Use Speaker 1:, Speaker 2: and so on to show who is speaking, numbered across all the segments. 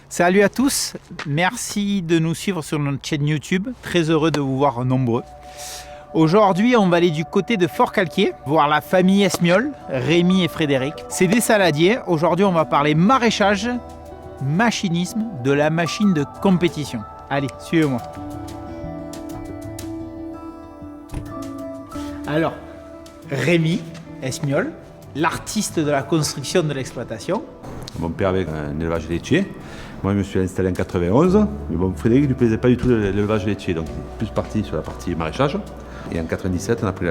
Speaker 1: Salut à tous, merci de nous suivre sur notre chaîne YouTube, très heureux de vous voir nombreux. Aujourd'hui, on va aller du côté de Forcalquier, voir la famille Esmiol, Rémi et Frédéric. C'est des saladiers. Aujourd'hui, on va parler maraîchage, machinisme, de la machine de compétition. Allez, suivez-moi. Alors, Rémi Esmiol, l'artiste de la construction de l'exploitation.
Speaker 2: Mon père avait un élevage laitier. Moi, je me suis installé en 91. Mais bon, Frédéric ne lui plaisait pas du tout l'élevage laitier. Donc, il est plus parti sur la partie maraîchage. Et en 97, on a pris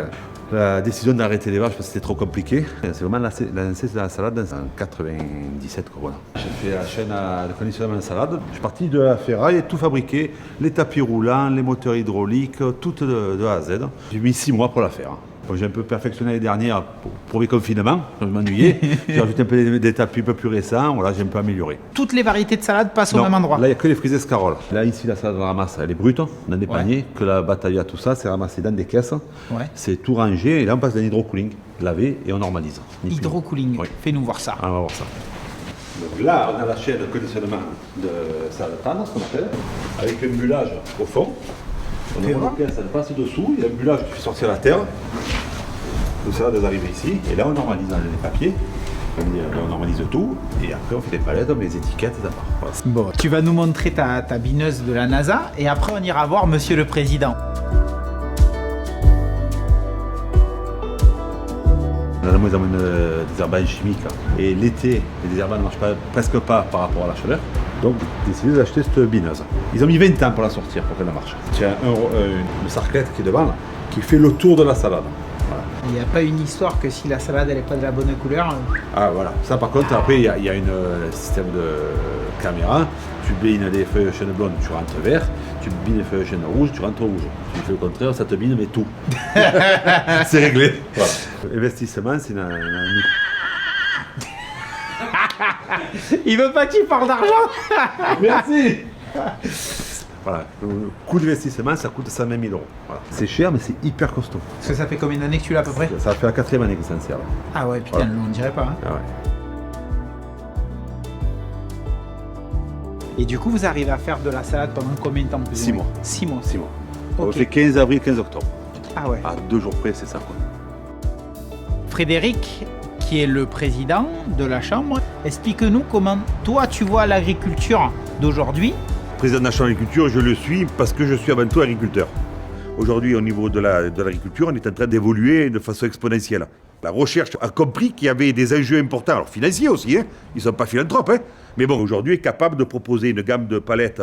Speaker 2: la décision d'arrêter l'élevage parce que c'était trop compliqué. C'est vraiment lancé de la salade en 97. Voilà. J'ai fait la chaîne de conditionnement de salade. Je suis parti de la ferraille, tout fabriqué. Les tapis roulants, les moteurs hydrauliques, tout de A à Z. J'ai mis 6 mois pour la faire. Bon, j'ai un peu perfectionné les dernières pour mes confinements, je m'ennuyais. J'ai rajouté un peu des tapis un peu plus récents, voilà, j'ai un peu amélioré.
Speaker 1: Toutes les variétés de salade passent au même endroit.
Speaker 2: Là, il n'y a que les frises escaroles. Là, ici, la salade, on la ramasse, elle est brute, dans des paniers. Que la bataille, tout ça, c'est ramassé dans des caisses. Ouais. C'est tout rangé, et là, on passe dans l'hydrocooling, lavé, et on normalise.
Speaker 1: Hydrocooling, oui. Fais-nous voir ça.
Speaker 2: Ah, on va voir ça. Donc là, on a la chaîne de conditionnement de salade tendre, ce qu'on appelle, avec un bullage au fond. On a une caisse, elle passe dessous, il y a un bullage qui fait sortir la terre. Tout ça, doit arriver ici, et là on normalise dans les papiers, on normalise tout, et après on fait des palettes, on met les étiquettes, ça part. Voilà.
Speaker 1: Bon, tu vas nous montrer ta bineuse de la NASA, et après on ira voir Monsieur le Président.
Speaker 2: Là, ils ont des herbages chimiques, et l'été, les désherbages ne marchent presque pas par rapport à la chaleur. Donc, j'ai décidé d'acheter cette bineuse. Ils ont mis 20 ans pour la sortir, pour qu'elle marche. Tiens, une sarclette qui est devant, là, qui fait le tour de la salade. Voilà.
Speaker 1: Il n'y a pas une histoire que si la salade elle n'est pas de la bonne couleur.
Speaker 2: Ah voilà, ça par contre, après il y a un système de caméra. Tu bines les feuilles de chêne blonde, tu rentres vert. Tu bines les feuilles de chêne rouge, tu rentres rouge. Tu fais le contraire, ça te bine, mais tout. C'est réglé. Voilà. L'investissement, c'est un
Speaker 1: Il veut pas que tu parles d'argent.
Speaker 2: Merci. Voilà, le coût d'investissement, ça coûte 120 000 €. Voilà. C'est cher, mais c'est hyper costaud.
Speaker 1: Parce que ça fait combien d'années que tu l'as à peu près?
Speaker 2: Ça fait la 4e année que ça en sert.
Speaker 1: Ah ouais, putain, voilà. On dirait pas. Hein.
Speaker 2: Ah ouais.
Speaker 1: Et du coup, vous arrivez à faire de la salade pendant combien de temps?
Speaker 2: 6 mois.
Speaker 1: 6 mois.
Speaker 2: 6 mois.
Speaker 1: Okay.
Speaker 2: On fait 15 avril, 15 octobre.
Speaker 1: Ah ouais.
Speaker 2: À 2 jours près, c'est ça quoi.
Speaker 1: Frédéric, qui est le président de la Chambre, explique-nous comment toi tu vois l'agriculture d'aujourd'hui.
Speaker 2: Président de la Chambre d'agriculture, je le suis parce que je suis avant tout agriculteur. Aujourd'hui, au niveau de l'agriculture, on est en train d'évoluer de façon exponentielle. La recherche a compris qu'il y avait des enjeux importants, alors financiers aussi, hein. Ils ne sont pas philanthropes, hein. Mais bon, aujourd'hui, est capable de proposer une gamme de palettes,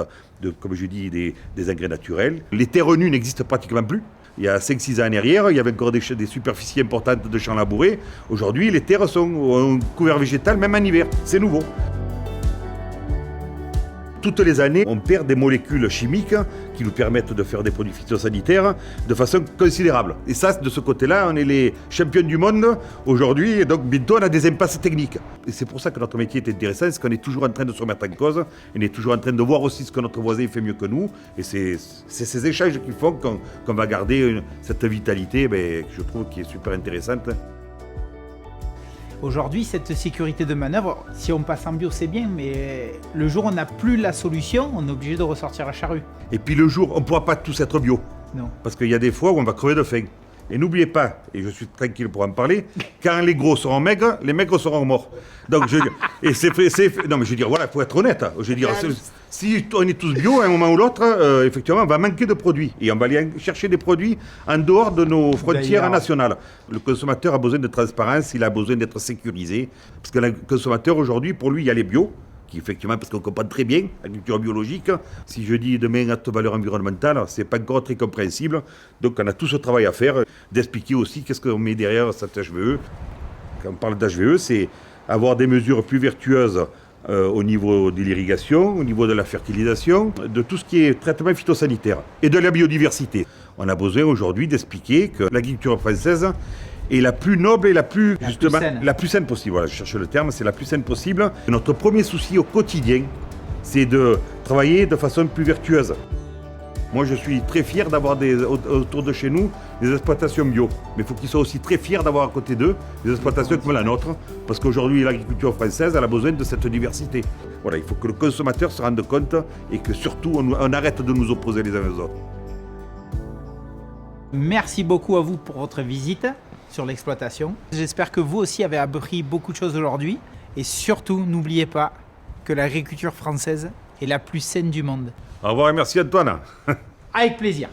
Speaker 2: comme je dis, des engrais naturels. Les terres nues n'existent pratiquement plus. Il y a 5-6 ans en arrière, il y avait encore des superficies importantes de champs labourés. Aujourd'hui, les terres sont couvertes végétal, même en hiver. C'est nouveau. Toutes les années, on perd des molécules chimiques qui nous permettent de faire des produits phytosanitaires de façon considérable. Et ça, de ce côté-là, on est les champions du monde aujourd'hui. Et donc, bientôt, on a des impasses techniques. Et c'est pour ça que notre métier est intéressant, c'est qu'on est toujours en train de se remettre en cause. On est toujours en train de voir aussi ce que notre voisin fait mieux que nous. Et c'est ces échanges qui font qu'on va garder cette vitalité que je trouve qui est super intéressante.
Speaker 1: Aujourd'hui, cette sécurité de manœuvre, si on passe en bio, c'est bien, mais le jour où on n'a plus la solution, on est obligé de ressortir la charrue.
Speaker 2: Et puis le jour, on ne pourra pas tous être bio.
Speaker 1: Non.
Speaker 2: Parce qu'il y a des fois où on va crever de faim. Et n'oubliez pas, et je suis tranquille pour en parler, quand les gros seront maigres, les maigres seront morts. Donc je veux dire, non mais je veux dire, voilà, il faut être honnête. Je veux dire, si on est tous bio, à un moment ou l'autre, effectivement, on va manquer de produits. Et on va aller chercher des produits en dehors de nos frontières nationales. Le consommateur a besoin de transparence, il a besoin d'être sécurisé. Parce que le consommateur, aujourd'hui, pour lui, il y a les bio. Effectivement, parce qu'on comprend très bien l'agriculture biologique. Si je dis demain haute valeur environnementale, c'est pas encore très compréhensible. Donc on a tout ce travail à faire, d'expliquer aussi qu'est-ce qu'on met derrière cette HVE. Quand on parle d'HVE, c'est avoir des mesures plus vertueuses au niveau de l'irrigation, au niveau de la fertilisation, de tout ce qui est traitement phytosanitaire et de la biodiversité. On a besoin aujourd'hui d'expliquer que l'agriculture française est la plus noble et la plus saine possible. Voilà, je cherche le terme, c'est la plus saine possible. Notre premier souci au quotidien, c'est de travailler de façon plus vertueuse. Moi, je suis très fier d'avoir autour de chez nous des exploitations bio. Mais il faut qu'ils soient aussi très fiers d'avoir à côté d'eux des exploitations comme la nôtre. Parce qu'aujourd'hui, l'agriculture française, elle a besoin de cette diversité. Voilà, il faut que le consommateur se rende compte et que surtout, on arrête de nous opposer les uns aux autres.
Speaker 1: Merci beaucoup à vous pour votre visite sur l'exploitation. J'espère que vous aussi avez appris beaucoup de choses aujourd'hui. Et surtout, n'oubliez pas que l'agriculture française est la plus saine du monde.
Speaker 2: Au revoir et merci Antoine.
Speaker 1: Avec plaisir.